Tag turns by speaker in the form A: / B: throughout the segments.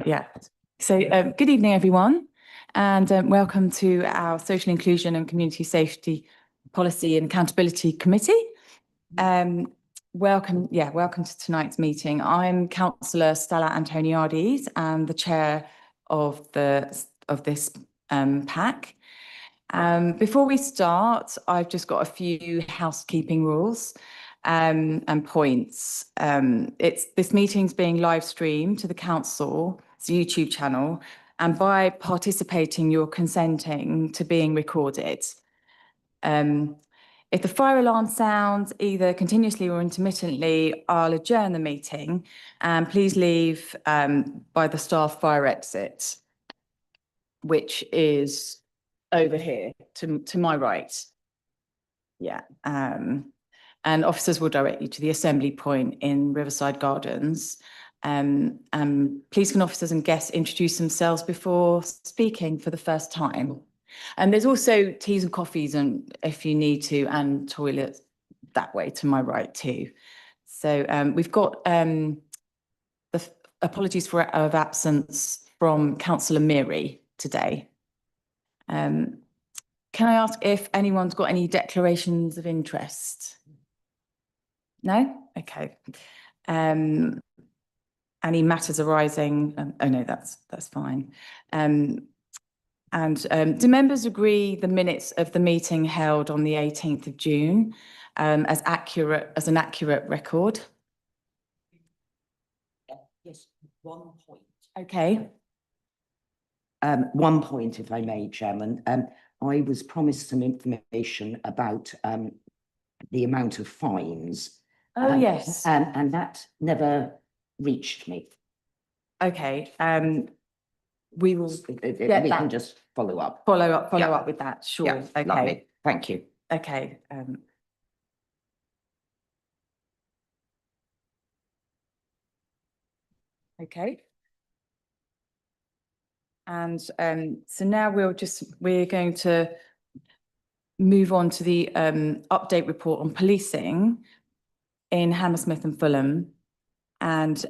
A: Yeah. So good evening, everyone, and welcome to our Social Inclusion and Community Safety Policy and Accountability Committee. Welcome to tonight's meeting. I'm Councillor Stella Antoniades and the chair of this PAC. Before we start, I've just got a few housekeeping rules and points. This meeting's being live streamed to the council's YouTube channel, and by participating, you're consenting to being recorded. If the fire alarm sounds either continuously or intermittently, I'll adjourn the meeting, and please leave by the staff fire exit, which is over here to my right. Yeah. And officers will direct you to the assembly point in Riverside Gardens. Please can officers and guests introduce themselves before speaking for the first time. And there's also teas and coffees, and if you need to, and toilets that way to my right too. So we've got the apologies of absence from Councillor Meary today. Can I ask if anyone's got any declarations of interest? No? Okay. Any matters arising? Oh no, that's fine. Do members agree the minutes of the meeting held on the 18th of June as an accurate record?
B: Yes, 1 point.
A: Okay.
B: 1 point, if I may, Chairman. I was promised some information about the amount of fines.
A: Oh, yes.
B: And that never reached me.
A: Okay. We will
B: we can just follow up.
A: Follow up with that. Sure.
B: Yeah,
A: okay.
B: Lovely. Thank you.
A: Okay. Okay. And so now we're going to move on to the update report on policing in Hammersmith and Fulham. And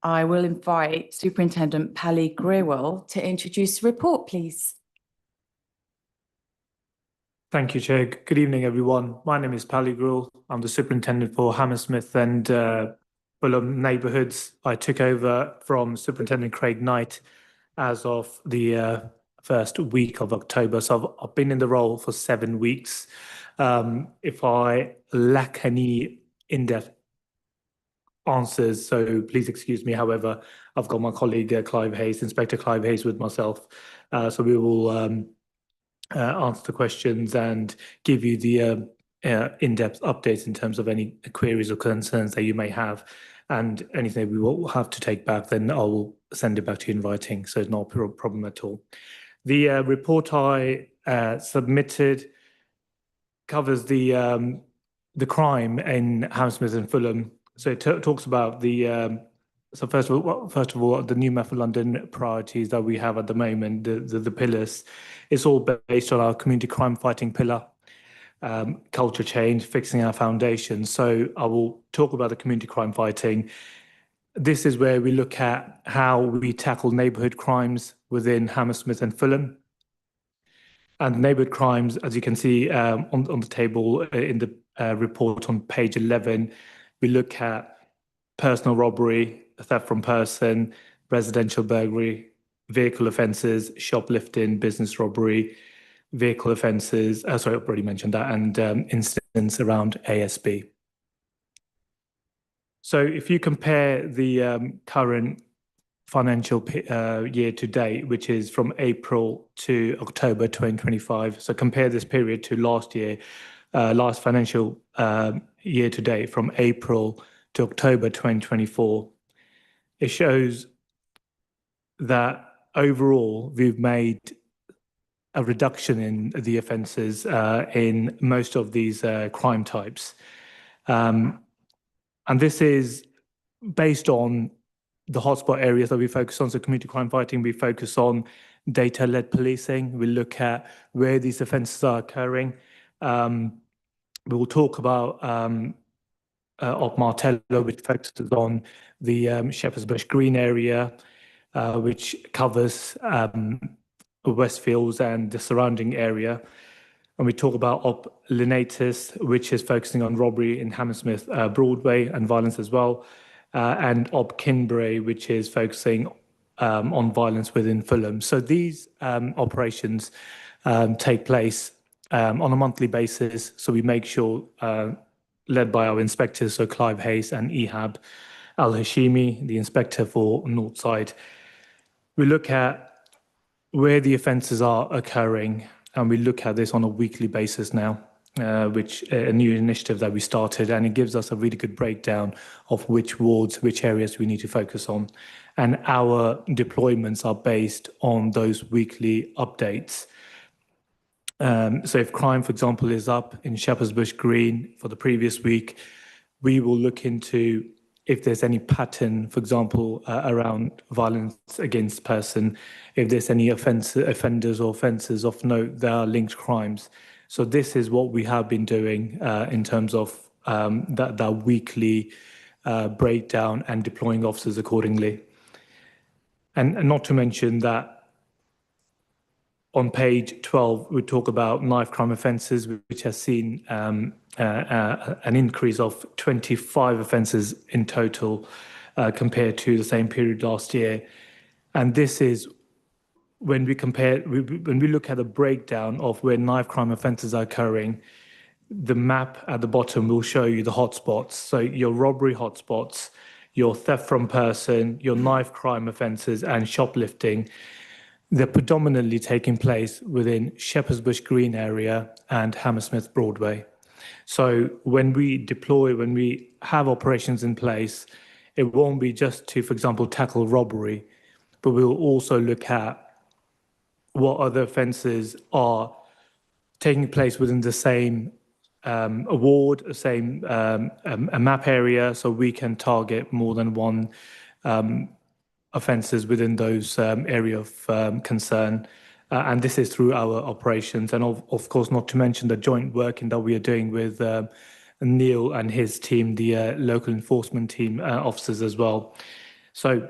A: I will invite Superintendent Pally Grewal to introduce the report, please.
C: Thank you, Chair. Good evening, everyone. My name is Pally Grewal. I'm the Superintendent for Hammersmith and Fulham neighbourhoods. I took over from Superintendent Craig Knight as of the first week of October. So I've been in the role for 7 weeks. If I lack any in-depth answers, so please excuse me. However, I've got my colleague Inspector Clive Hayes with myself. So we will answer the questions and give you the in-depth updates in terms of any queries or concerns that you may have. And anything we will have to take back, then I will send it back to you in writing. So it's not a problem at all. The report I submitted covers the crime in Hammersmith and Fulham. So it talks about the so first of all, the new map for London priorities that we have at the moment, the pillars. It's all based on our community crime fighting pillar. Culture change, fixing our foundations. So I will talk about the community crime fighting. This is where we look at how we tackle neighbourhood crimes within Hammersmith and Fulham. And neighbourhood crimes, as you can see on the table in the report on page 11, we look at personal robbery, theft from person, residential burglary, vehicle offences, shoplifting, business robbery, vehicle offences, sorry, I've already mentioned that, and incidents around ASB. So if you compare the current financial year to date, which is from April to October 2025, so compare this period to last year, last financial year to date from April to October 2024, it shows that overall we've made a reduction in the offences in most of these crime types. And this is based on the hotspot areas that we focus on. So community crime fighting, we focus on data-led policing. We look at where these offences are occurring. We will talk about of Martello, which focuses on the Shepherd's Bush Green area, which covers Westfields and the surrounding area. And we talk about Op Linatus, which is focusing on robbery in Hammersmith Broadway and violence as well, and Op Kinbury, which is focusing on violence within Fulham. So these operations take place on a monthly basis. So we make sure, led by our inspectors, so Clive Hayes and Ehab Al-Hashimi, the inspector for Northside, we look at where the offences are occurring, and we look at this on a weekly basis now, which a new initiative that we started, and it gives us a really good breakdown of which wards, which areas we need to focus on. And our deployments are based on those weekly updates. So if crime, for example, is up in Shepherd's Bush Green for the previous week, we will look into if there's any pattern, for example, around violence against person, if there's any offenders or offences of note that are linked crimes. So this is what we have been doing in terms of that weekly breakdown and deploying officers accordingly. And not to mention that on page 12, we talk about knife crime offences, which has seen an increase of 25 offences in total compared to the same period last year. And this is when we compare, when we look at the breakdown of where knife crime offences are occurring, the map at the bottom will show you the hotspots. So your robbery hotspots, your theft from person, your knife crime offences and shoplifting, they're predominantly taking place within Shepherd's Bush Green area and Hammersmith Broadway. So when we deploy, when we have operations in place, it won't be just to, for example, tackle robbery, but we'll also look at what other offences are taking place within the same ward, the same a map area, so we can target more than one offences within those area of concern. And this is through our operations. And of course, not to mention the joint working that we are doing with Neil and his team, the local enforcement team officers as well. So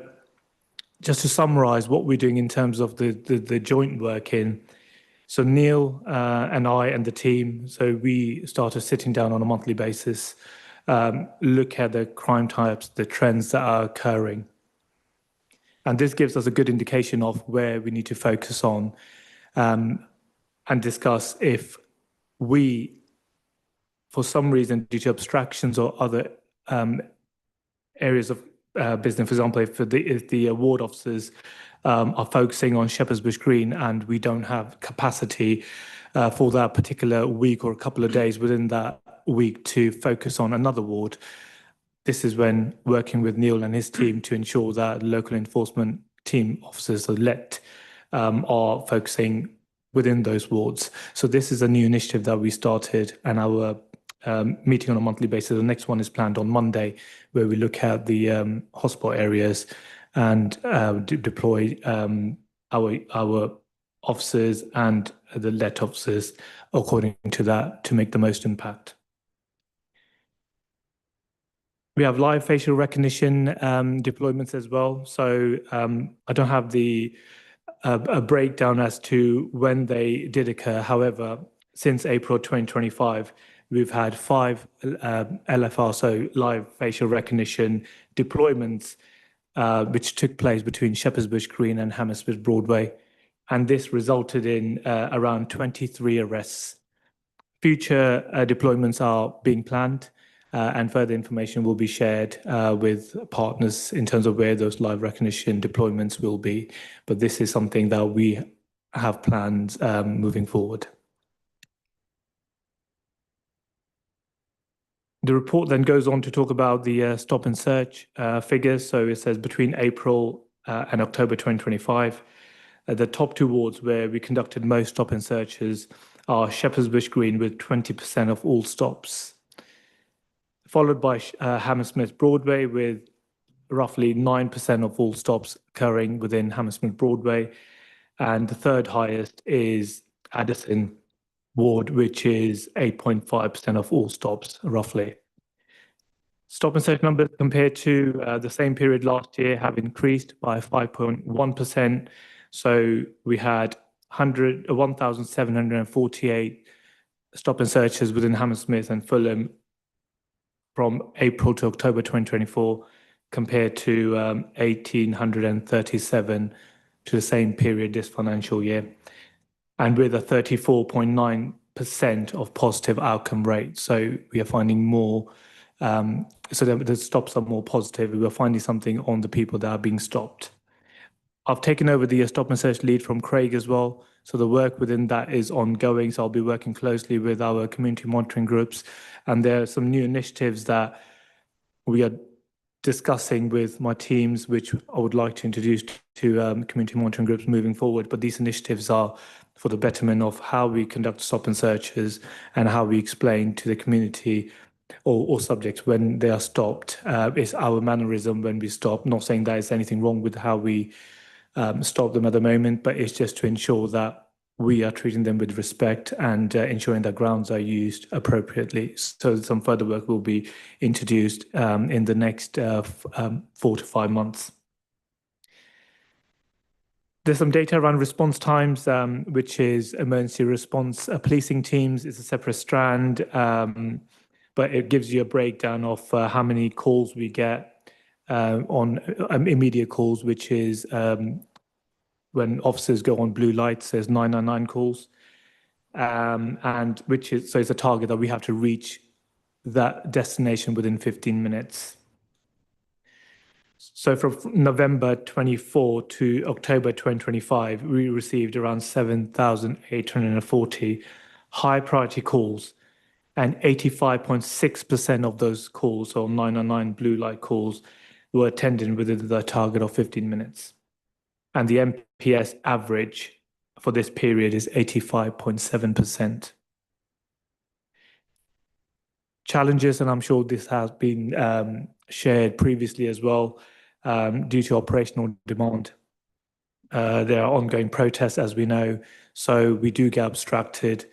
C: just to summarize what we're doing in terms of the joint working. So Neil and I and the team, so we started sitting down on a monthly basis, look at the crime types, the trends that are occurring. And this gives us a good indication of where we need to focus on and discuss if we, for some reason, due to abstractions or other areas of business, for example, if the ward officers are focusing on Shepherd's Bush Green and we don't have capacity for that particular week or a couple of days within that week to focus on another ward, this is when working with Neil and his team to ensure that local enforcement team officers are focusing within those wards. So this is a new initiative that we started, and our meeting on a monthly basis. The next one is planned on Monday, where we look at the hotspot areas and deploy our officers and the LET officers according to that to make the most impact. We have live facial recognition deployments as well. So I don't have a breakdown as to when they did occur. However, since April 2025, we've had 5 LFR, so live facial recognition deployments, which took place between Shepherd's Bush Green and Hammersmith Broadway. And this resulted in around 23 arrests. Future deployments are being planned. And further information will be shared with partners in terms of where those live recognition deployments will be. But this is something that we have planned moving forward. The report then goes on to talk about the stop and search figures. So it says between April and October 2025, the top 2 wards where we conducted most stop and searches are Shepherd's Bush Green with 20% of all stops, followed by Hammersmith Broadway with roughly 9% of all stops occurring within Hammersmith Broadway. And the third highest is Addison Ward, which is 8.5% of all stops, roughly. Stop and search numbers compared to the same period last year have increased by 5.1%. So we had 1,748 stop and searches within Hammersmith and Fulham from April to October 2024, compared to 1,837 to the same period this financial year, and with a 34.9% of positive outcome rate. So we are finding more, so the stops are more positive. We are finding something on the people that are being stopped. I've taken over the stop and search lead from Craig as well. So the work within that is ongoing. So I'll be working closely with our community monitoring groups. And there are some new initiatives that we are discussing with my teams, which I would like to introduce to community monitoring groups moving forward. But these initiatives are for the betterment of how we conduct stop and searches and how we explain to the community or subjects when they are stopped. It's our mannerism when we stop. Not saying there's anything wrong with how we stop them at the moment, but it's just to ensure that we are treating them with respect and ensuring that grounds are used appropriately. So some further work will be introduced in the next 4 to 5 months. There's some data around response times, which is emergency response policing teams. It's a separate strand, but it gives you a breakdown of how many calls we get on immediate calls, which is when officers go on blue lights, there's 999 calls, and which is, so it's a target that we have to reach that destination within 15 minutes. So from November 24 to October 2025, we received around 7,840 high priority calls, and 85.6% of those calls, or 999 blue light calls, were attended within the target of 15 minutes. And the MPS average for this period is 85.7%. Challenges, and I'm sure this has been shared previously as well, due to operational demand. There are ongoing protests, as we know, so we do get abstracted,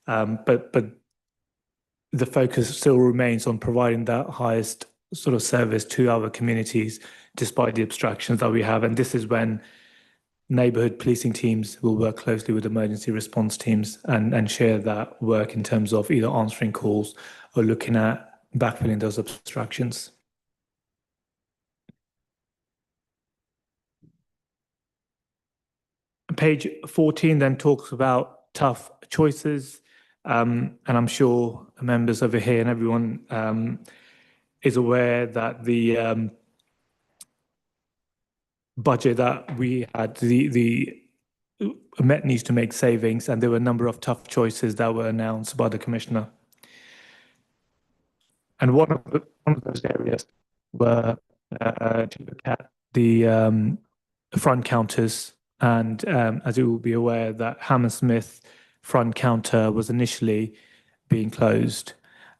C: but the focus still remains on providing that highest sort of service to our communities, despite the abstractions that we have. And this is when neighbourhood policing teams will work closely with emergency response teams and share that work in terms of either answering calls or looking at backfilling those obstructions. Page 14 then talks about tough choices, and I'm sure members over here and everyone is aware that the budget that we had, the Met needs to make savings, and there were a number of tough choices that were announced by the Commissioner. And one of those areas were to look at the front counters. And as you will be aware, that Hammersmith front counter was initially being closed,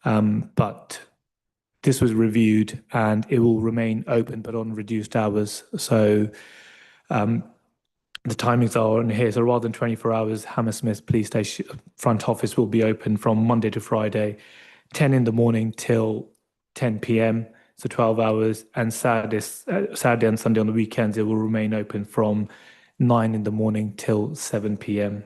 C: but this was reviewed and it will remain open, but on reduced hours. So the timings are on here. So rather than 24 hours, Hammersmith Police Station front office will be open from Monday to Friday, 10 in the morning till 10 p.m. So 12 hours. And Saturday and Sunday on the weekends, it will remain open from 9 in the morning till 7 p.m.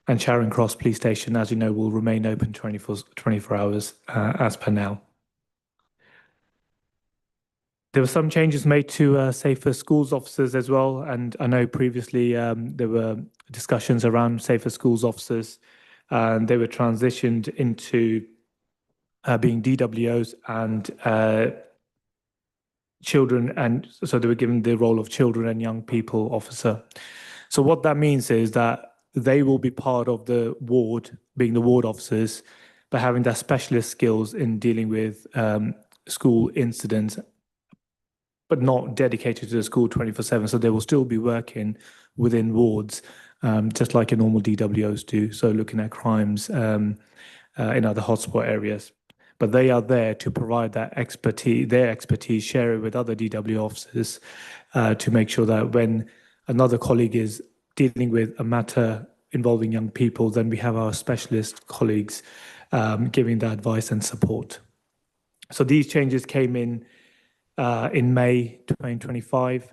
C: And Charing Cross Police Station, as you know, will remain open 24 hours as per now. There were some changes made to Safer Schools officers as well. And I know previously there were discussions around Safer Schools officers, and they were transitioned into being DWOs and children, and so they were given the role of children and young people officer. So what that means is that they will be part of the ward, being the ward officers, but having their specialist skills in dealing with school incidents, but not dedicated to the school 24/7. So they will still be working within wards, just like a normal DWOs do. So looking at crimes in other hotspot areas. But they are there to provide that expertise, their expertise, share it with other DW officers to make sure that when another colleague is dealing with a matter involving young people, then we have our specialist colleagues giving that advice and support. So these changes came in May 2025.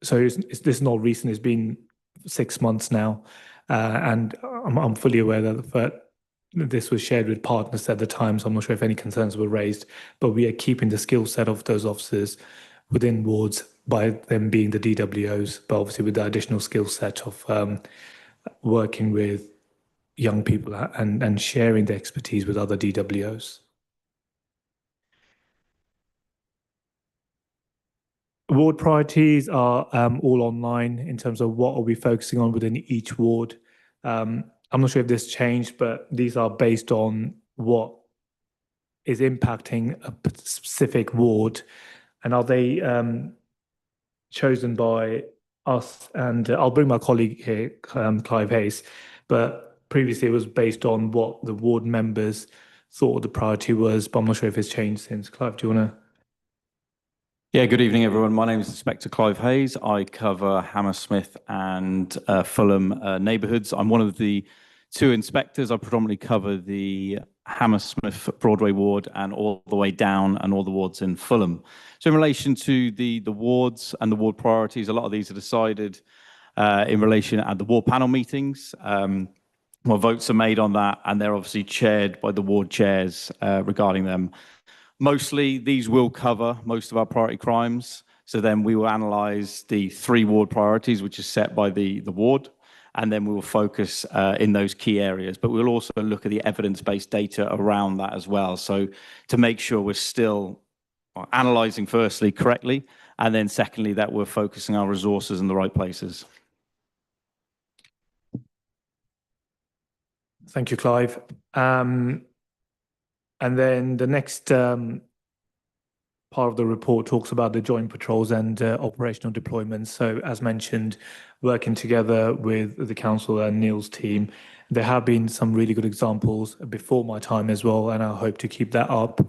C: So this is not recent. It's been 6 months now, and I'm fully aware that this was shared with partners at the time. So I'm not sure if any concerns were raised, but we are keeping the skill set of those officers within wards by them being the DWOs, but obviously with the additional skill set of working with young people and sharing the expertise with other DWOs. Ward priorities are all online in terms of what are we focusing on within each ward. I'm not sure if this changed, but these are based on what is impacting a specific ward, and are they chosen by us? And I'll bring my colleague here, Clive Hayes, but previously it was based on what the ward members thought the priority was, but I'm not sure if it's changed since. Clive, do you want to?
D: Yeah, good evening, everyone. My name is Inspector Clive Hayes. I cover Hammersmith and Fulham neighbourhoods. I'm one of the 2 inspectors. I predominantly cover the Hammersmith Broadway ward and all the way down and all the wards in Fulham. So in relation to the wards and the ward priorities, a lot of these are decided in relation at the ward panel meetings. Well, votes are made on that, and they're obviously chaired by the ward chairs regarding them. Mostly, these will cover most of our priority crimes. So then we will analyse the 3 ward priorities, which is set by the ward, and then we will focus in those key areas. But we'll also look at the evidence-based data around that as well. So to make sure we're still analysing firstly correctly, and then secondly, that we're focusing our resources in the right places.
C: Thank you, Clive. And then the next part of the report talks about the joint patrols and operational deployments. So as mentioned, working together with the council and Neil's team, there have been some really good examples before my time as well, and I hope to keep that up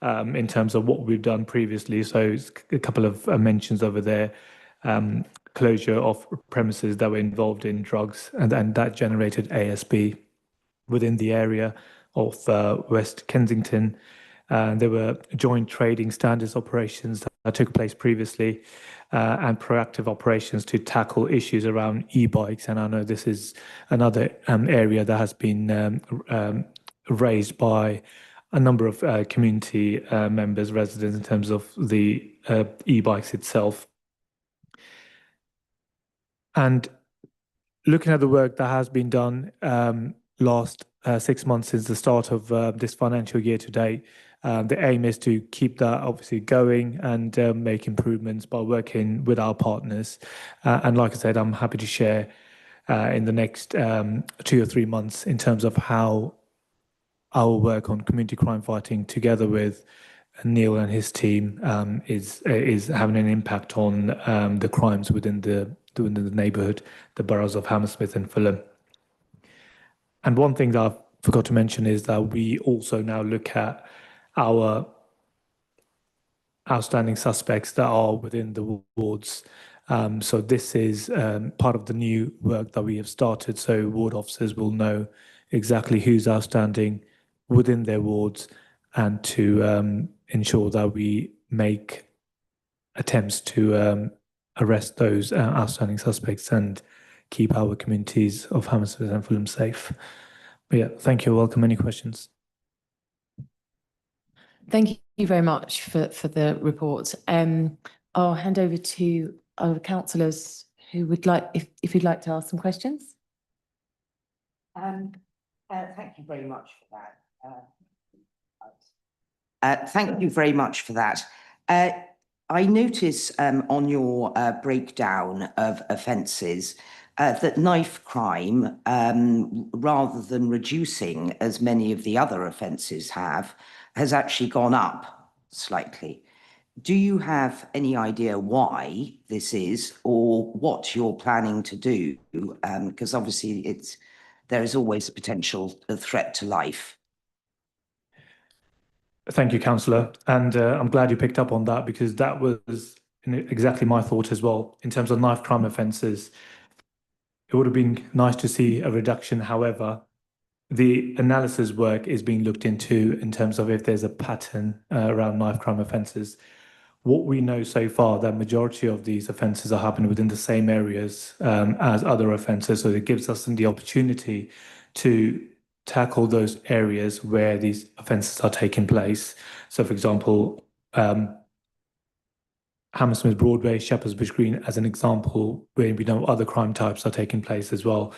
C: in terms of what we've done previously. So a couple of mentions over there, closure of premises that were involved in drugs, and that generated ASB within the area of West Kensington. There were joint trading standards operations that took place previously, and proactive operations to tackle issues around e-bikes. And I know this is another area that has been raised by a number of community members, residents, in terms of the e-bikes itself. And looking at the work that has been done last 6 months since the start of this financial year to date, the aim is to keep that obviously going and make improvements by working with our partners. And like I said, I'm happy to share in the next 2 or 3 months in terms of how our work on community crime fighting together with Neil and his team is having an impact on the crimes within the neighbourhood, the boroughs of Hammersmith and Fulham. And one thing that I forgot to mention is that we also now look at our outstanding suspects that are within the wards. So this is part of the new work that we have started. So ward officers will know exactly who's outstanding within their wards, and to ensure that we make attempts to arrest those outstanding suspects and keep our communities of Hammersmith and Fulham safe. But yeah, thank you. Welcome. Any questions?
E: Thank you very much for the report. I'll hand over to our councillors who would like, if you'd like to ask some questions.
B: Thank you very much for that. Thank you very much for that. I notice on your breakdown of offences that knife crime, rather than reducing as many of the other offences have, has actually gone up slightly. Do you have any idea why this is, or what you're planning to do? Because obviously there is always a potential threat to life.
C: Thank you, Councillor. And I'm glad you picked up on that, because that was exactly my thought as well. In terms of knife crime offences, it would have been nice to see a reduction. However, the analysis work is being looked into in terms of if there's a pattern around knife crime offences. What we know so far, that majority of these offences are happening within the same areas as other offences. So it gives us the opportunity to tackle those areas where these offences are taking place. So, for example, Hammersmith Broadway, Shepherd's Bush Green, as an example, where we know other crime types are taking place as well,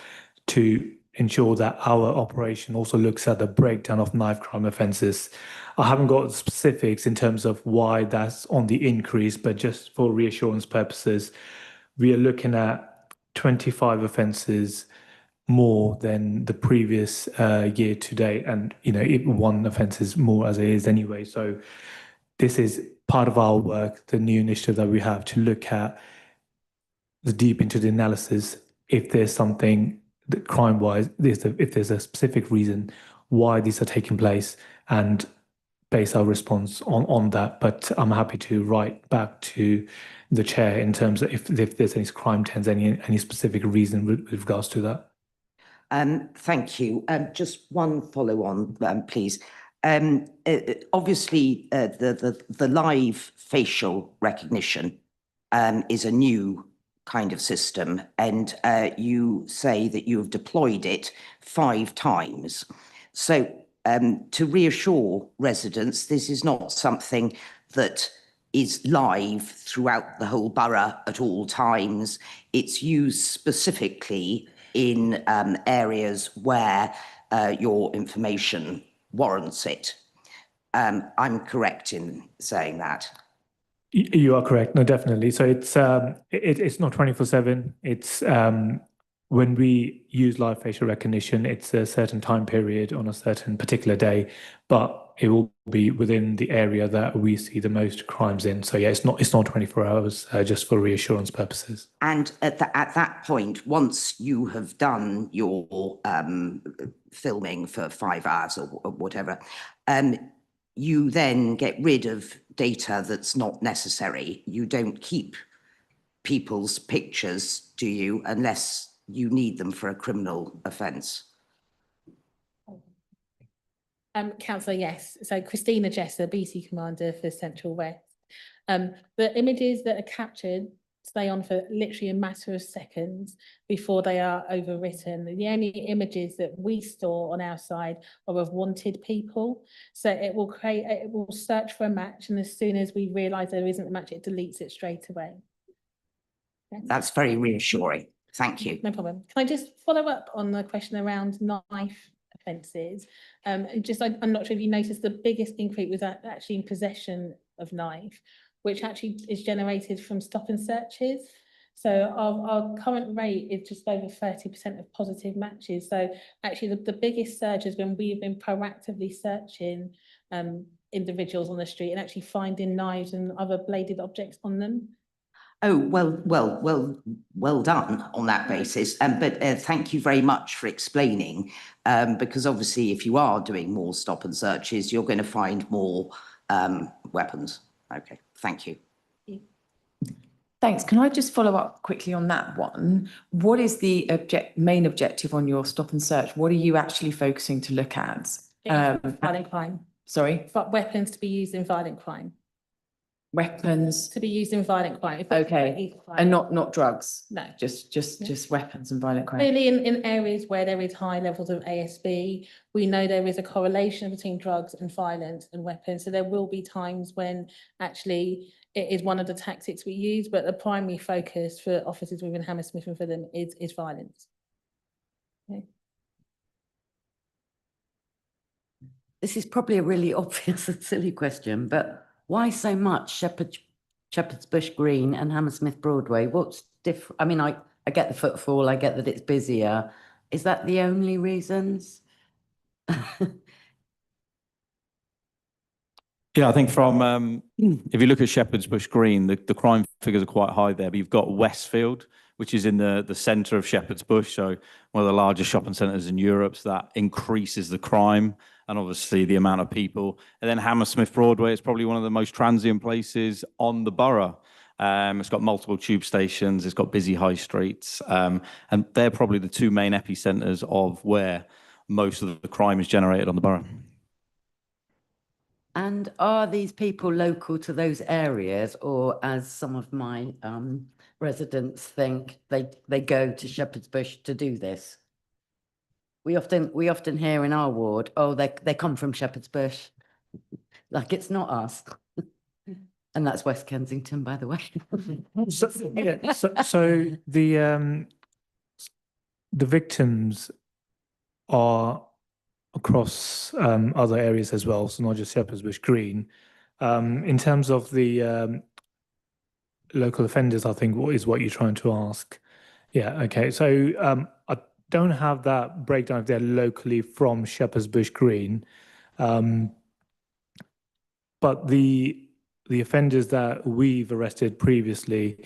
C: to ensure that our operation also looks at the breakdown of knife crime offences. I haven't got specifics in terms of why that's on the increase, but just for reassurance purposes, we are looking at 25 offences more than the previous year to date, and one offence is more as it is anyway. So this is part of our work, the new initiative that we have to look at the deep into the analysis. If there's something that crime-wise, if there's a specific reason why these are taking place, and base our response on that. But I'm happy to write back to the chair in terms of if there's any crime trends, any specific reason with regards to that.
B: Thank you. Just one follow-on, please. Obviously, the live facial recognition is a new kind of system, and you say that you have deployed it 5 times. So to reassure residents, this is not something that is live throughout the whole borough at all times. It's used specifically in areas where your information warrants it. I'm correct in saying that.
C: You are correct. No, definitely. So it's not 24/7. It's when we use live facial recognition, it's a certain time period on a certain particular day, but it will be within the area that we see the most crimes in. So yeah, it's not 24 hours, just for reassurance purposes.
B: And at that point, once you have done your filming for 5 hours or whatever, you then get rid of data that's not necessary. You don't keep people's pictures, do you, unless you need them for a criminal offence?
F: Councillor, yes. So Christina Jesser, BC Commander for Central West. The images that are captured stay on for literally a matter of seconds before they are overwritten. The only images that we store on our side are of wanted people. So it will search for a match, and as soon as we realise there isn't a match, it deletes it straight away. Okay.
B: That's very reassuring. Thank you.
F: No problem. Can I just follow up on the question around knife offences? I'm not sure if you noticed, the biggest increase was actually in possession of knife, which actually is generated from stop and searches. So our current rate is just over 30% of positive matches. So actually the biggest surge is when we've been proactively searching individuals on the street and actually finding knives and other bladed objects on them.
B: Oh, well done on that basis. But thank you very much for explaining, because obviously if you are doing more stop and searches, you're going to find more weapons. Okay, thank you.
A: Thanks. Can I just follow up quickly on that one? What is the main objective on your stop and search? What are you actually focusing to look at?
F: Violent crime.
A: Sorry?
F: Weapons to be used in violent crime.
A: Weapons
F: To be used in violent crime.
A: Okay. And not drugs?
F: No.
A: Just weapons and violent crime?
F: Really, in areas where there is high levels of ASB, we know there is a correlation between drugs and violence and weapons. So there will be times when actually it is one of the tactics we use, but the primary focus for officers within Hammersmith and Fulham is violence. Okay.
G: This is probably a really obvious and silly question, but why so much Shepherd's Bush Green and Hammersmith Broadway? What's different? I mean, I get the footfall, I get that it's busier. Is that the only reasons?
D: Yeah, I think from, if you look at Shepherd's Bush Green, the crime figures are quite high there, but you've got Westfield, which is in the centre of Shepherd's Bush, so one of the largest shopping centres in Europe, so that increases the crime and obviously the amount of people. And then Hammersmith Broadway is probably one of the most transient places on the borough. It's got multiple tube stations, it's got busy high streets, and they're probably the 2 main epicentres of where most of the crime is generated on the borough.
G: And are these people local to those areas, or as some of my residents think, they go to Shepherd's Bush to do this? We often hear in our ward, oh, they come from Shepherd's Bush, like it's not us. And that's West Kensington, by the way.
C: So the victims are across other areas as well, so not just Shepherd's Bush Green. In terms of the local offenders, I think is what you're trying to ask. Yeah, okay. So I don't have that breakdown if they're locally from Shepherd's Bush Green, but the offenders that we've arrested previously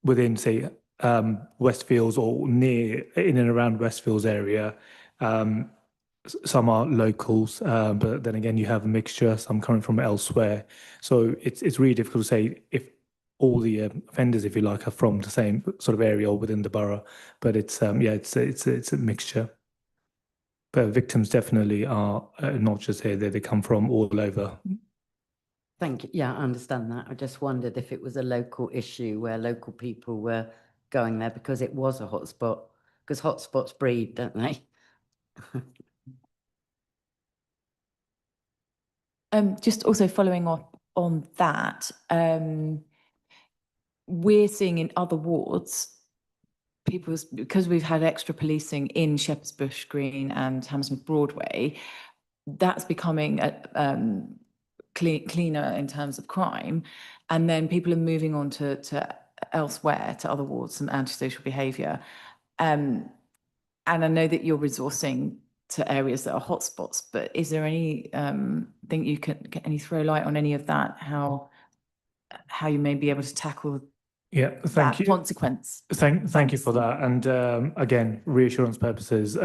C: within, say, Westfields or near in and around Westfields area, some are locals, but then again, you have a mixture, some coming from elsewhere. So it's really difficult to say if all the offenders, if you like, are from the same sort of area or within the borough. But it's it's a mixture. But victims definitely are not just here; they come from all over.
G: Thank you. Yeah, I understand that. I just wondered if it was a local issue where local people were going there because it was a hotspot, because hotspots breed, don't they?
E: Just also following up on that, we're seeing in other wards, because we've had extra policing in Shepherd's Bush Green and Hammersmith Broadway, that's becoming cleaner in terms of crime. And then people are moving on to elsewhere, to other wards, some antisocial behaviour. And I know that you're resourcing to areas that are hotspots, but is there any thing you can throw light on any of that? How you may be able to tackle
C: thank you.
E: Consequence?
C: Thank you for that. And again, reassurance purposes,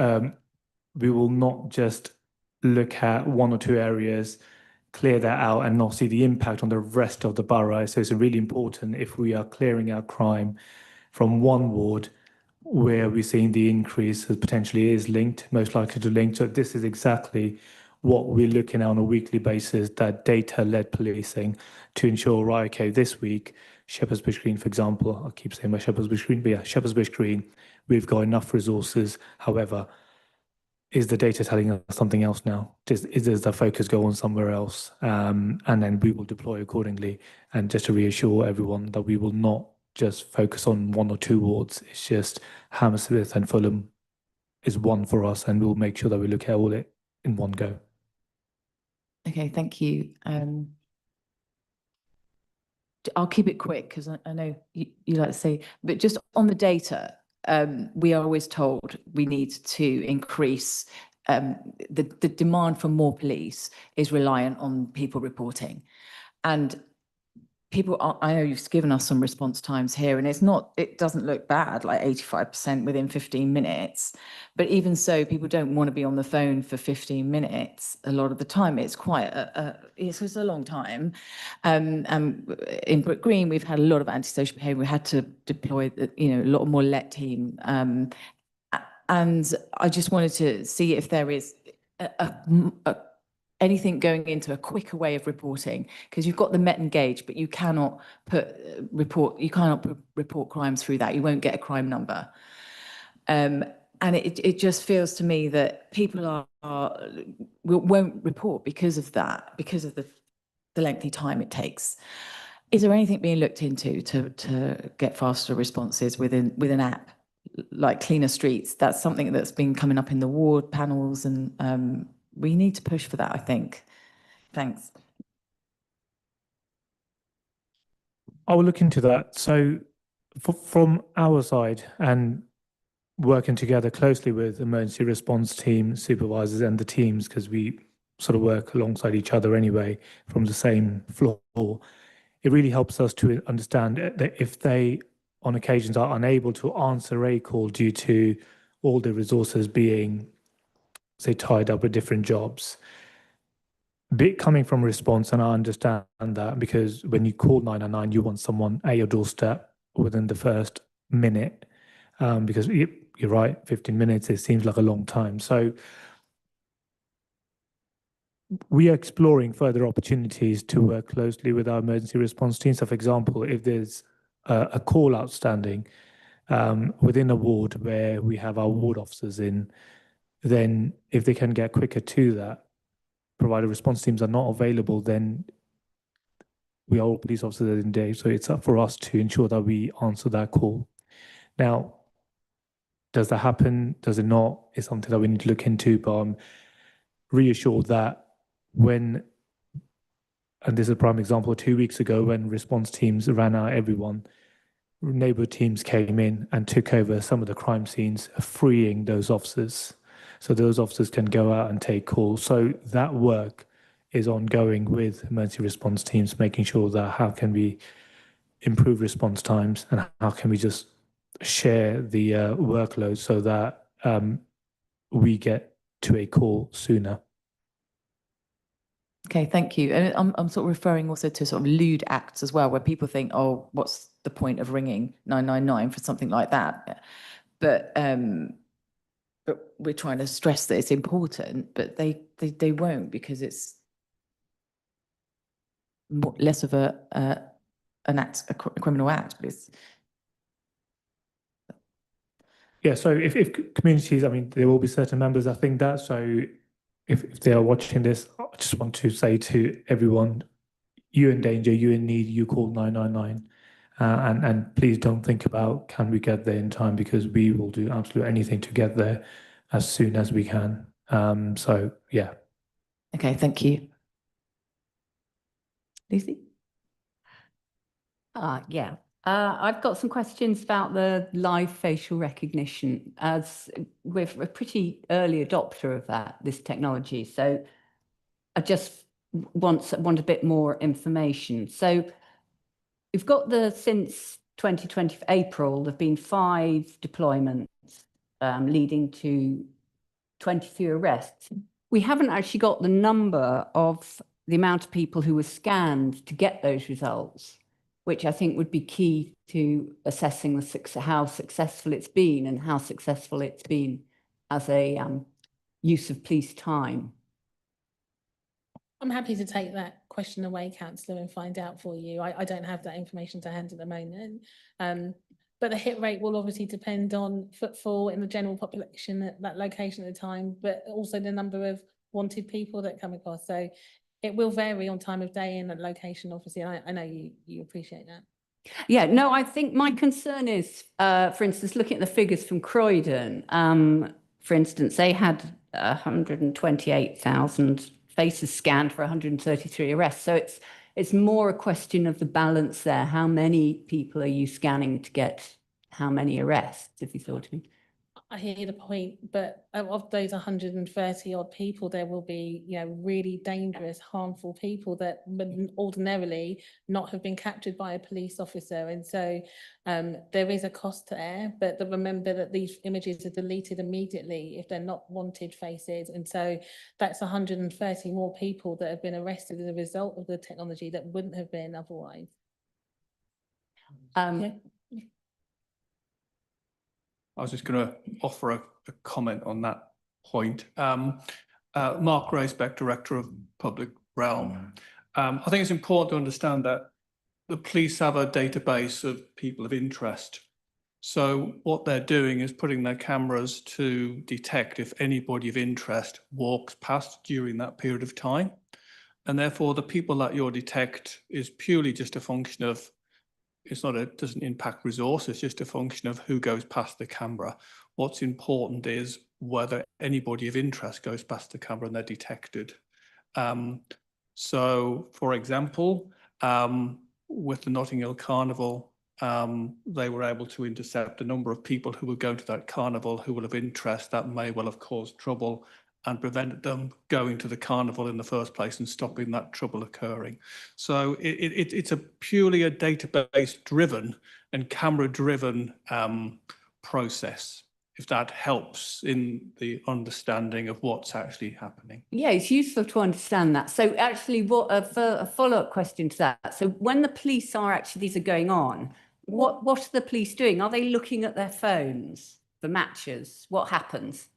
C: we will not just look at one or two areas, clear that out, and not see the impact on the rest of the borough. So it's really important, if we are clearing out crime from one ward where we're seeing the increase as potentially is linked, most likely to link. So this is exactly what we're looking at on a weekly basis, that data-led policing to ensure, right, okay, this week, Shepherd's Bush Green, for example, I keep saying Shepherd's Bush Green, but yeah, Shepherd's Bush Green, we've got enough resources. However, is the data telling us something else now? Does the focus go on somewhere else? And then we will deploy accordingly. And just to reassure everyone that we will not just focus on one or two wards. It's just Hammersmith and Fulham is one for us, and we'll make sure that we look at all it in one go.
E: Okay, thank you. I'll keep it quick because I know you like to say, but just on the data, we are always told we need to increase the demand for more police is reliant on people reporting. And people are, I know you've given us some response times here, and it doesn't look bad, like 85% within 15 minutes. But even so, people don't want to be on the phone for 15 minutes. A lot of the time, it's quite it's a long time. And in Brook Green, we've had a lot of antisocial behaviour. We had to deploy, a lot more let team. And I just wanted to see if there is anything going into a quicker way of reporting, because you've got the Met Engage, but you cannot report crimes through that. You won't get a crime number. And it just feels to me that people won't report because of that, because of the lengthy time it takes. Is there anything being looked into to get faster responses with an app, like Cleaner Streets? That's something that's been coming up in the ward panels, and we need to push for that, I think. Thanks.
C: I will look into that. So from our side, and working together closely with emergency response team supervisors and the teams, because we sort of work alongside each other anyway from the same floor, it really helps us to understand that if they on occasions are unable to answer a call due to all the resources being, say, tied up with different jobs, coming from response, and I understand that, because when you call 999, you want someone at your doorstep within the first minute, because you're right, 15 minutes, it seems like a long time. So we are exploring further opportunities to work closely with our emergency response team. So for example, if there's a call outstanding within a ward where we have our ward officers in, then if they can get quicker to that, provided response teams are not available, then we are all police officers in day. So it's up for us to ensure that we answer that call. Now, does that happen? Does it not? It's something that we need to look into, but I'm reassured that when, and this is a prime example, 2 weeks ago when response teams ran out everyone, neighbourhood teams came in and took over some of the crime scenes, freeing those officers. So those officers can go out and take calls. So that work is ongoing with emergency response teams, making sure that how can we improve response times and how can we just share the workload so that we get to a call sooner.
E: Okay, thank you. And I'm sort of referring also to sort of lewd acts as well, where people think, oh, what's the point of ringing 999 for something like that? But we're trying to stress that it's important, but they won't, because it's less of an act, a criminal act. But it's
C: Yeah, so if communities, I mean, there will be certain members that think that. So if they are watching this, I just want to say to everyone, you're in danger, you're in need, you call 999. And please don't think about, can we get there in time, because we will do absolutely anything to get there as soon as we can. So, yeah.
E: okay, thank you. Lucy?
G: Yeah. I've got some questions about the live facial recognition, as we're a pretty early adopter of this technology. So I just want a bit more information. So we've got since 2020 April, there've been 5 deployments leading to 22 arrests. We haven't actually got the number of the amount of people who were scanned to get those results, which I think would be key to assessing how successful it's been and how successful it's been as a use of police time.
F: I'm happy to take that question away, councillor, and find out for you. I don't have that information to hand at the moment. But the hit rate will obviously depend on footfall in the general population at that location at the time, but also the number of wanted people that come across. So it will vary on time of day and location, obviously. And I know you appreciate that.
G: Yeah, no, I think my concern is, for instance, looking at the figures from Croydon, for instance, they had 128,000 faces scanned for 133 arrests. So it's more a question of the balance there. How many people are you scanning to get how many arrests, if you thought of me?
F: I hear the point, but of those 130 odd people, there will be, really dangerous, harmful people that would ordinarily not have been captured by a police officer. And so there is a cost there, but remember that these images are deleted immediately if they're not wanted faces. And so that's 130 more people that have been arrested as a result of the technology that wouldn't have been otherwise.
G: Yeah.
H: I was just going to offer a comment on that point. Mark Rosebeck, Director of Public Realm. I think it's important to understand that the police have a database of people of interest. So what they're doing is putting their cameras to detect if anybody of interest walks past during that period of time. And therefore, the people that you'll detect is purely just a function of, doesn't impact resource, it's just a function of who goes past the camera. What's important is whether anybody of interest goes past the camera and they're detected. So, for example, with the Notting Hill Carnival, they were able to intercept a number of people who were going to that carnival who will have interest that may well have caused trouble and prevented them going to the carnival in the first place and stopping that trouble occurring. So it's purely a database-driven and camera-driven process, if that helps in the understanding of what's actually happening.
G: Yeah, it's useful to understand that. So actually, what a follow-up question to that. So when the police these are going on, what are the police doing? Are they looking at their phones? for matches, what happens?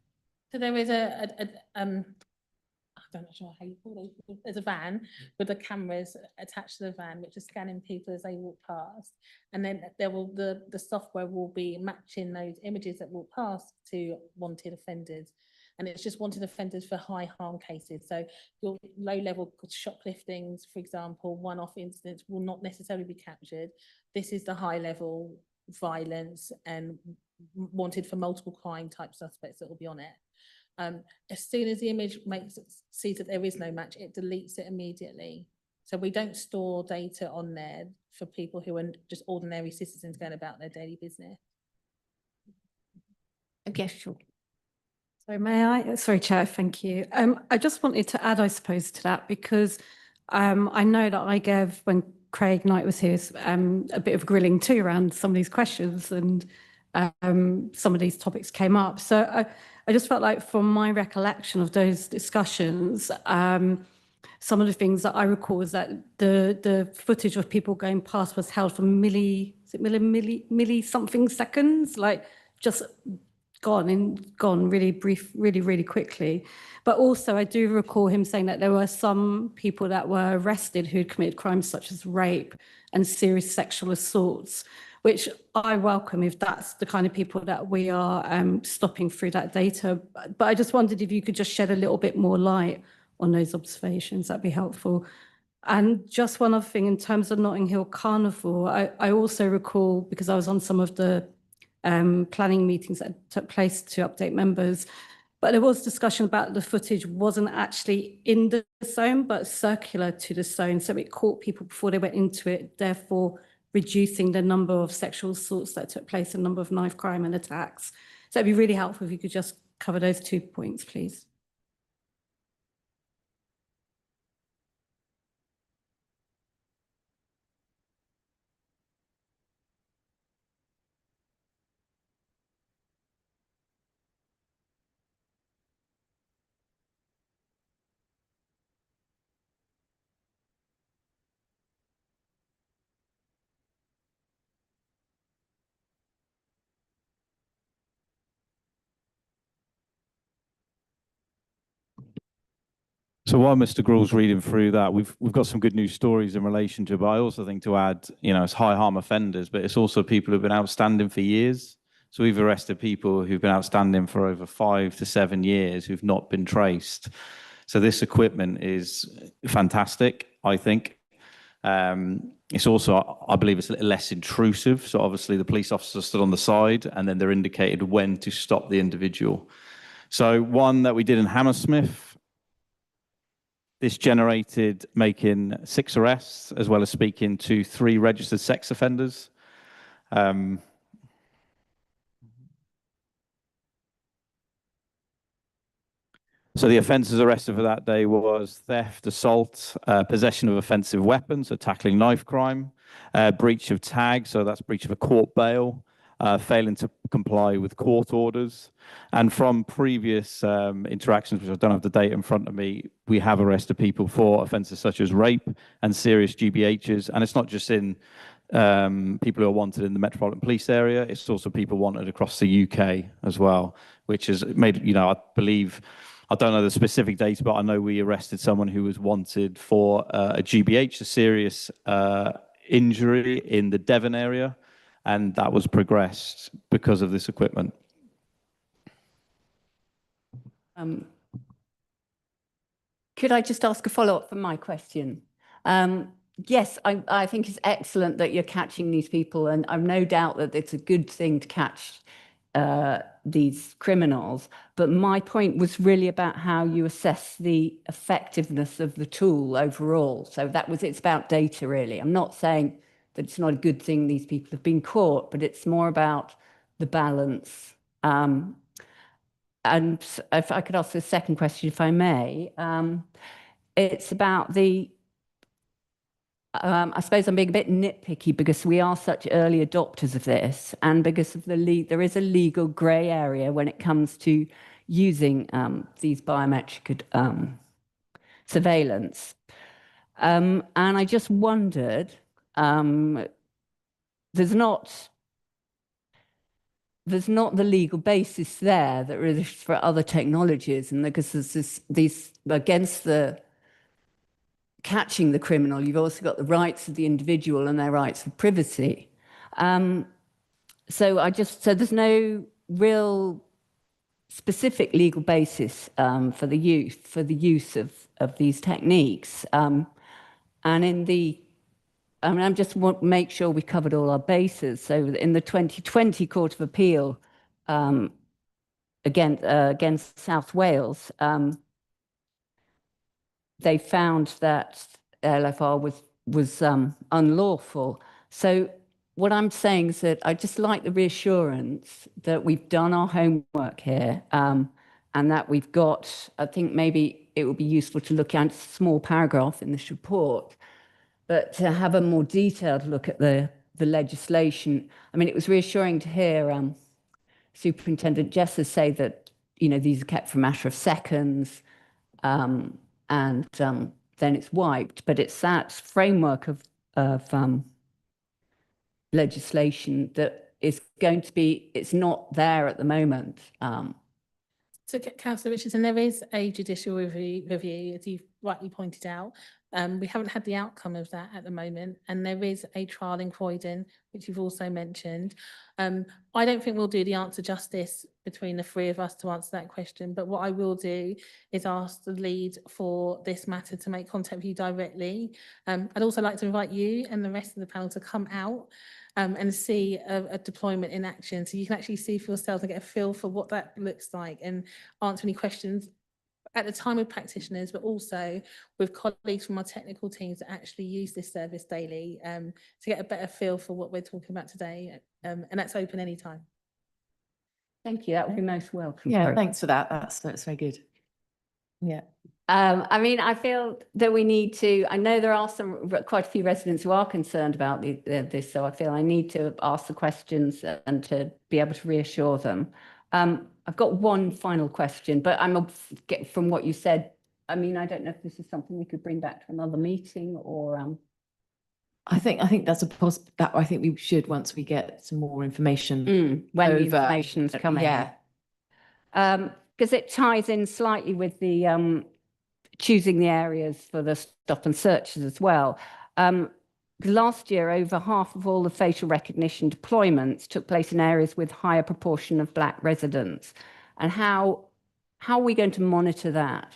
F: So there is I don't know how you call it. There's a van with the cameras attached to the van, which are scanning people as they walk past. And then the software will be matching those images that walk past to wanted offenders. And it's just wanted offenders for high harm cases. So your low level shopliftings, for example, one-off incidents will not necessarily be captured. This is the high level violence and wanted for multiple crime type suspects that will be on it. As soon as the image sees that there is no match, it deletes it immediately. So we don't store data on there for people who are just ordinary citizens going about their daily business.
G: Okay, sure.
I: So may I? Sorry, Chair, thank you. I just wanted to add, I suppose, to that because I know that I gave, when Craig Knight was here, a bit of grilling too around some of these questions, and some of these topics came up. So I just felt like from my recollection of those discussions, some of the things that I recall is that the footage of people going past was held for milli something seconds, like just gone really brief, really quickly. But also I do recall him saying that there were some people that were arrested who'd committed crimes such as rape and serious sexual assaults, which I welcome if that's the kind of people that we are stopping through that data. But I just wondered if you could just shed a little bit more light on those observations, that'd be helpful. And just one other thing, in terms of Notting Hill Carnival, I also recall, because I was on some of the planning meetings that took place to update members, but there was discussion about the footage wasn't actually in the zone, but circular to the zone. So it caught people before they went into it, therefore reducing the number of sexual assaults that took place, the number of knife crime and attacks. So it'd be really helpful if you could just cover those 2 points, please.
D: So while Mr. Gruell's reading through that, we've got some good news stories in relation to it, but I also think to add, it's high harm offenders, but it's also people who've been outstanding for years. So we've arrested people who've been outstanding for over 5 to 7 years who've not been traced. So this equipment is fantastic, I think. It's also, I believe it's a little less intrusive. So obviously the police officer stood on the side and then they're indicated when to stop the individual. So one that we did in Hammersmith, this generated making 6 arrests, as well as speaking to 3 registered sex offenders. So the offences arrested for that day was theft, assault, possession of offensive weapons, so tackling knife crime, breach of tag, so that's breach of a court bail, failing to comply with court orders. And from previous interactions, which I don't have the data in front of me, we have arrested people for offences such as rape and serious GBHs. And it's not just in people who are wanted in the Metropolitan Police area, it's also people wanted across the UK as well, which has made, I believe, I don't know the specific data, but I know we arrested someone who was wanted for a GBH, a serious injury in the Devon area, and that was progressed because of this equipment.
G: Could I just ask a follow-up from my question? Yes, I think it's excellent that you're catching these people, and I've no doubt that it's a good thing to catch these criminals. But my point was really about how you assess the effectiveness of the tool overall. So it's about data, really. I'm not saying that it's not a good thing these people have been caught, but it's more about the balance. And if I could ask the second question, if I may, it's about the I suppose I'm being a bit nitpicky because we are such early adopters of this, and because of there is a legal grey area when it comes to using these biometric surveillance. And I just wondered, there's not there's not the legal basis there that is for other technologies, and because there's these against the catching the criminal, you've also got the rights of the individual and their rights of privacy. So there's no real specific legal basis for the use of these techniques. And I just want to make sure we covered all our bases. So in the 2020 Court of Appeal against South Wales, they found that LFR was unlawful. So what I'm saying is that I just like the reassurance that we've done our homework here, and that we've got, I think maybe it would be useful to look at a small paragraph in this report, but to have a more detailed look at the legislation. I mean, it was reassuring to hear Superintendent Jesser say that, these are kept for a matter of seconds, and then it's wiped. But it's that framework of legislation that is going to be, it's not there at the moment.
F: So, Councillor Richardson, there is a judicial review, as you've rightly pointed out. We haven't had the outcome of that at the moment, and there is a trial in Croydon, which you've also mentioned. I don't think we'll do the answer justice between the three of us to answer that question, but what I will do is ask the lead for this matter to make contact with you directly. I'd also like to invite you and the rest of the panel to come out and see a deployment in action, so you can actually see for yourselves and get a feel for what that looks like and answer any questions at the time with practitioners, but also with colleagues from our technical teams that actually use this service daily, to get a better feel for what we're talking about today. And that's open anytime.
G: Thank you. That would be most welcome.
E: Yeah, thanks for that. That's very good. Yeah.
G: I mean, I feel that we need to, I know there are quite a few residents who are concerned about this, so I feel I need to ask the questions and to be able to reassure them. I've got one final question, but from what you said, I mean, I don't know if this is something we could bring back to another meeting or.
E: I think that's that I think we should, once we get some more information.
G: When the information's coming.
E: Yeah.
G: Because it ties in slightly with the choosing the areas for the stop and searches as well. Last year, over half of all the facial recognition deployments took place in areas with higher proportion of Black residents. And how are we going to monitor that?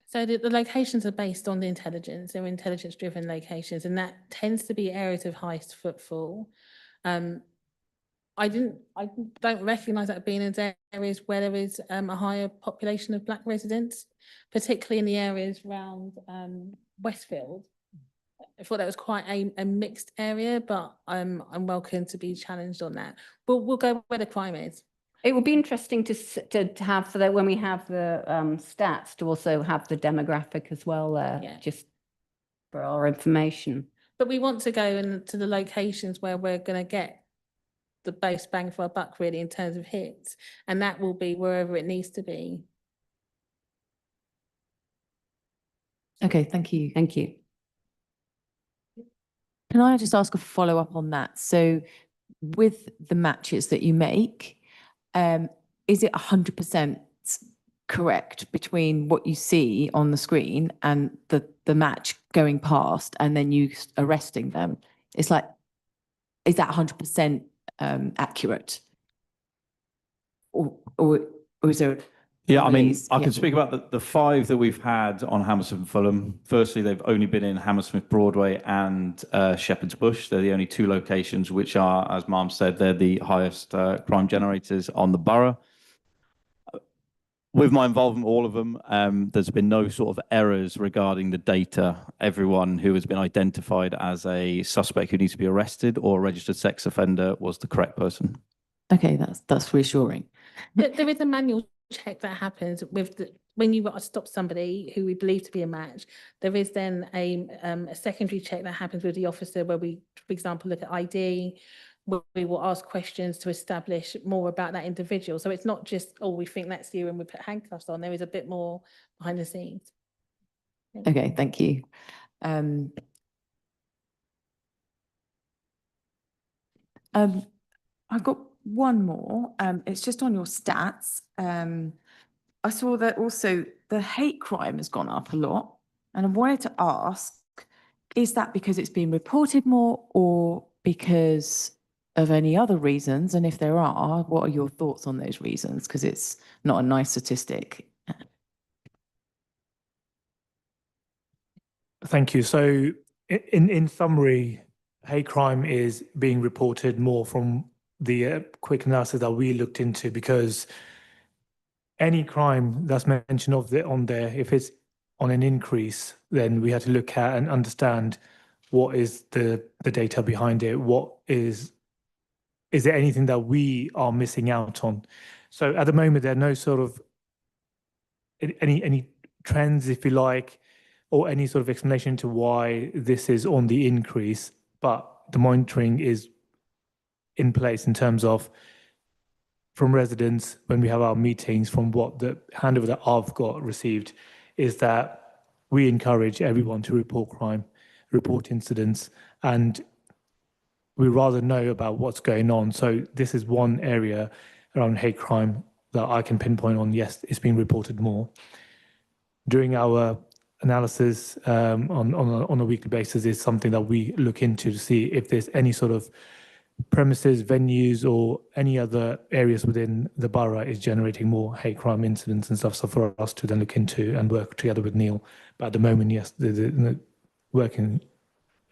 F: So the locations are based on the intelligence. They're intelligence-driven locations, and that tends to be areas of highest footfall. I don't recognise that being in areas where there is a higher population of Black residents, particularly in the areas around Westfield. I thought that was quite a mixed area, but I'm welcome to be challenged on that. We'll go where the crime is.
G: It would be interesting to have for that when we have the stats to also have the demographic as well there, just for our information.
F: But we want to go into the locations where we're going to get the most bang for our buck, really, in terms of hits, and that will be wherever it needs to be.
E: Okay, thank you.
G: Thank you.
E: Can I just ask a follow-up on that? So with the matches that you make, is it 100% correct between what you see on the screen and the match going past and then you arresting them? It's like, is that 100% accurate? Or is there?
D: Yeah, I mean, I can speak about the 5 that we've had on Hammersmith and Fulham. Firstly, they've only been in Hammersmith Broadway and Shepherd's Bush. They're the only 2 locations which are, as Ma'am said, they're the highest crime generators on the borough. With my involvement in all of them, there's been no sort of errors regarding the data. Everyone who has been identified as a suspect who needs to be arrested or a registered sex offender was the correct person.
E: Okay, that's reassuring.
F: There is a manual check that happens with when you stop somebody who we believe to be a match. There is then a secondary check that happens with the officer where we, for example, look at ID, where we will ask questions to establish more about that individual. So it's not just, oh, we think that's you and we put handcuffs on. There is a bit more behind the scenes.
E: Okay, thank you.
A: I've got one more. It's just on your stats. I saw that also the hate crime has gone up a lot. And I wanted to ask, is that because it's being reported more or because of any other reasons? And if there are, what are your thoughts on those reasons? Because it's not a nice statistic.
C: Thank you. So in summary, hate crime is being reported more from the quick analysis that we looked into, because any crime that's mentioned on there, if it's on an increase, then we had to look at and understand what is the data behind it. Is there anything that we are missing out on? So at the moment, there are no sort of any trends, if you like, or any sort of explanation to why this is on the increase, but the monitoring is in place in terms of from residents when we have our meetings, from what the handover that I've got received, is that we encourage everyone to report crime, report incidents, and we rather know about what's going on. So this is one area around hate crime that I can pinpoint on. Yes, it's being reported more. During our analysis on a weekly basis is something that we look into to see if there's any sort of premises, venues, or any other areas within the borough is generating more hate crime incidents and stuff. So for us to then look into and work together with Neil. But at the moment, yes, the working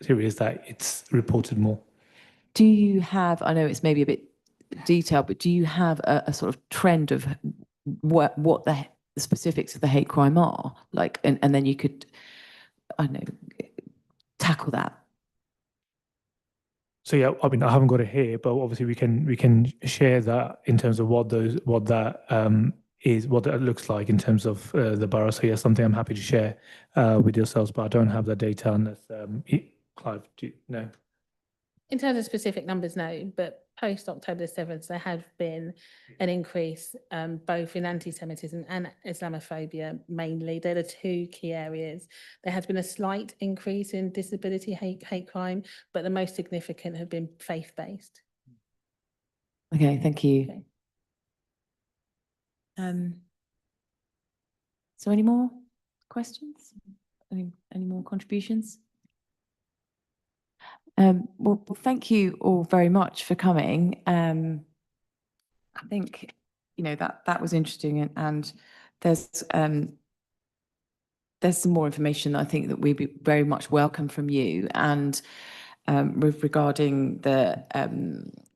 C: theory is that it's reported more.
E: Do you have, I know it's maybe a bit detailed, but do you have a sort of trend of what the specifics of the hate crime are? Like, and then you could, I don't know, tackle that.
C: So yeah, I mean, I haven't got it here, but obviously we can share that in terms of what that looks like in terms of the borough. So yeah, something I'm happy to share with yourselves, but I don't have that data unless Clive, do you know?
F: In terms of specific numbers, no, but post October the 7th, there had been an increase both in anti-Semitism and Islamophobia mainly. They're the two key areas. There has been a slight increase in disability hate crime, but the most significant have been faith-based.
E: Okay, thank you.
F: Okay.
E: So any more questions? Any more contributions? Well, thank you all very much for coming. I think, you know, that was interesting, and there's some more information I think that we'd be very much welcome from you, and regarding the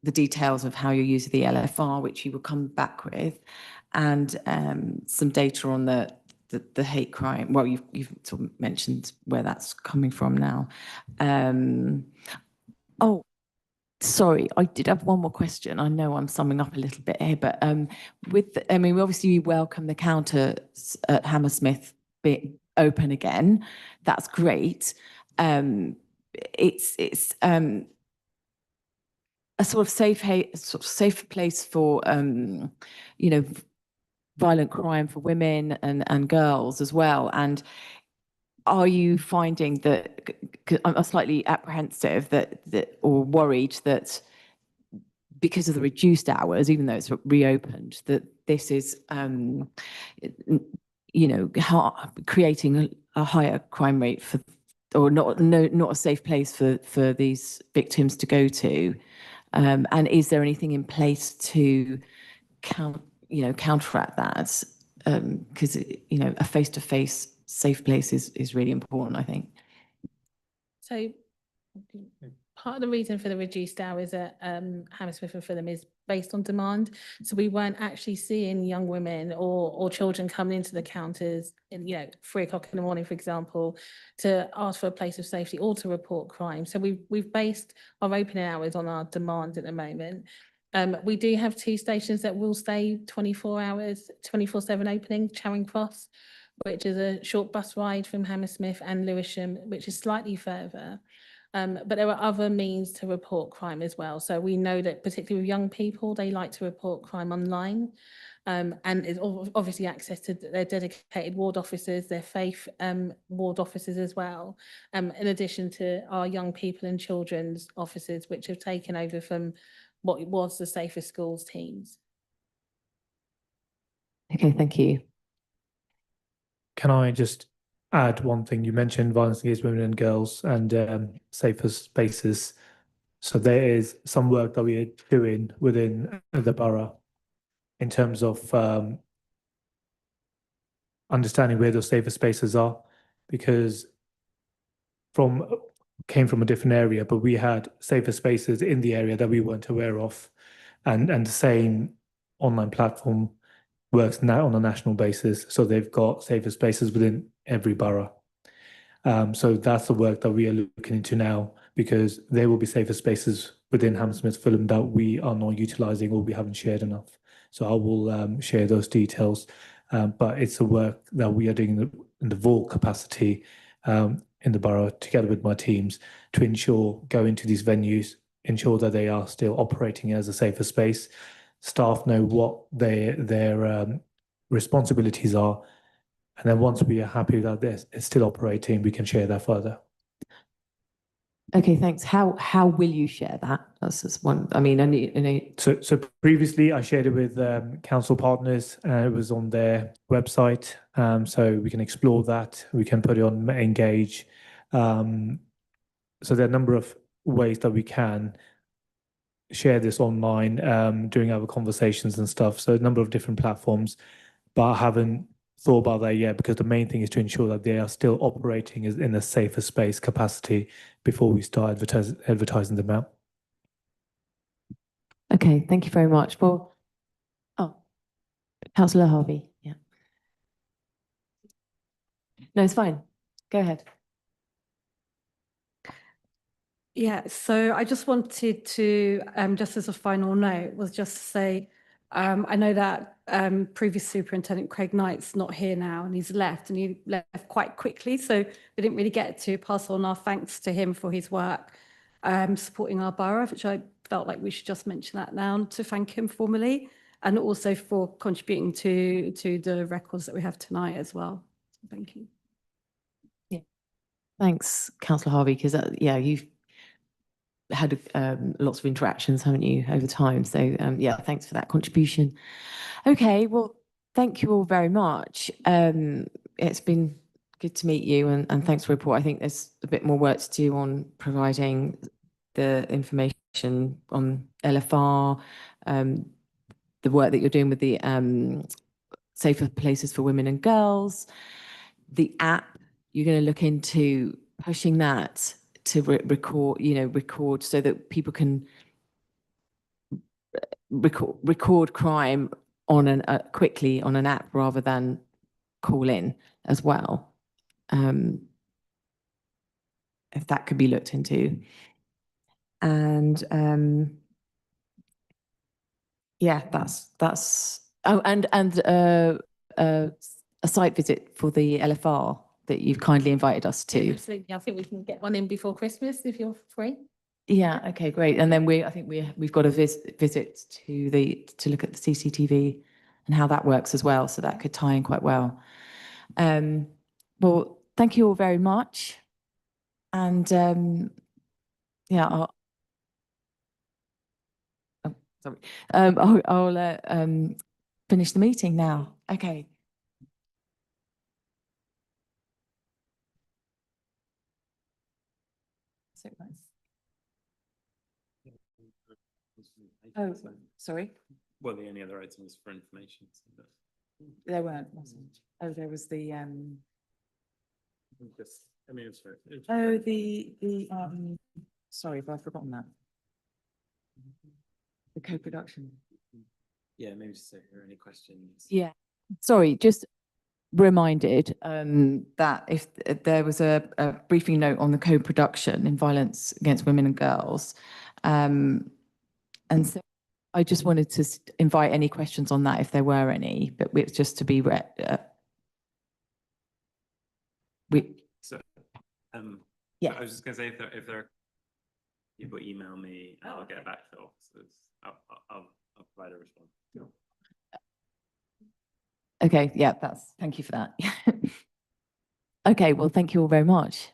E: details of how you use the LFR, which you will come back with, and some data on the hate crime. Well, you've sort of mentioned where that's coming from now. Oh, sorry, I did have one more question. I know I'm summing up a little bit here, but we obviously welcome the counters at Hammersmith being open again. That's great. It's a sort of safe place for you know, violent crime for women and girls as well. And are you finding that, I'm slightly apprehensive that or worried that because of the reduced hours, even though it's reopened, that this is you know, creating a higher crime rate for, or not a safe place for these victims to go to? And is there anything in place to counteract that? Because you know, a face-to-face safe place is really important, I think.
F: So part of the reason for the reduced hours at Hammersmith and Fulham is based on demand. So we weren't actually seeing young women or children coming into the counters in, 3 o'clock in the morning, for example, to ask for a place of safety or to report crime. So we've based our opening hours on our demand at the moment. We do have 2 stations that will stay 24 hours, 24/7 opening, Charing Cross, which is a short bus ride from Hammersmith, and Lewisham, which is slightly further. But there are other means to report crime as well. So we know that particularly with young people, they like to report crime online. And it's obviously access to their dedicated ward officers, their faith ward officers as well, in addition to our young people and children's officers, which have taken over from what it was the Safer Schools teams.
E: Okay, thank you.
C: Can I just add one thing? You mentioned violence against women and girls and safer spaces. So there is some work that we are doing within the borough in terms of understanding where those safer spaces are, because came from a different area, but we had safer spaces in the area that we weren't aware of, and the same online platform works now on a national basis. So they've got safer spaces within every borough. So that's the work that we are looking into now, because there will be safer spaces within Hammersmith, Fulham that we are not utilising or we haven't shared enough. So I will share those details. But it's a work that we are doing in the VOR capacity in the borough together with my teams to ensure going to these venues, ensure that they are still operating as a safer space. Staff know what their responsibilities are. And then once we are happy that it's still operating, we can share that further.
E: Okay, thanks. How will you share that? That's just one. I mean, I need.
C: So previously I shared it with council partners. It was on their website, so we can explore that. We can put it on Engage. So there are a number of ways that we can share this online during our conversations and stuff. So a number of different platforms, but I haven't thought about that yet, because the main thing is to ensure that they are still operating in a safer space capacity before we start advertising them out.
E: Okay, thank you very much. Well, Councillor Harvey, yeah. No, it's fine. Go ahead.
I: Yeah, so I just wanted to, just as a final note, was just to say, I know that previous Superintendent Craig Knight's not here now, and he's left, and he left quite quickly, so we didn't really get to pass on our thanks to him for his work supporting our borough, which I felt like we should just mention that now to thank him formally, and also for contributing to the records that we have tonight as well. So thank you.
E: Yeah, thanks, Councillor Harvey, because yeah, you've had lots of interactions, haven't you, over time? So yeah, thanks for that contribution. Okay, well, thank you all very much. It's been good to meet you, and thanks for the report. I think there's a bit more work to do on providing the information on LFR, the work that you're doing with the safer places for women and girls, the app. You're going to look into pushing that to record so that people can record crime on quickly on an app rather than call in as well. If that could be looked into. And yeah, that's and a site visit for the LFR that you've kindly invited us to.
F: Absolutely. I think we can get one in before Christmas if you're free.
E: Yeah, okay, great. And then I think we've got a visit to look at the CCTV and how that works as well. So that could tie in quite well. Well, thank you all very much. And yeah, I'll finish the meeting now. Okay. Oh, sorry.
D: Well, the only other items for information.
E: There weren't. Oh, there was the oh, the sorry, but I've forgotten that. The co-production.
D: Yeah, maybe just say if there are any questions.
E: Yeah. Sorry, just reminded that if there was a briefing note on the co-production in violence against women and girls. And so I just wanted to invite any questions on that if there were any, but it's just to be
D: Yeah, I was just going to say if there are people email me, and I'll get back to officers. I'll provide a response.
E: Okay, yeah, thank you for that. Okay, well, thank you all very much.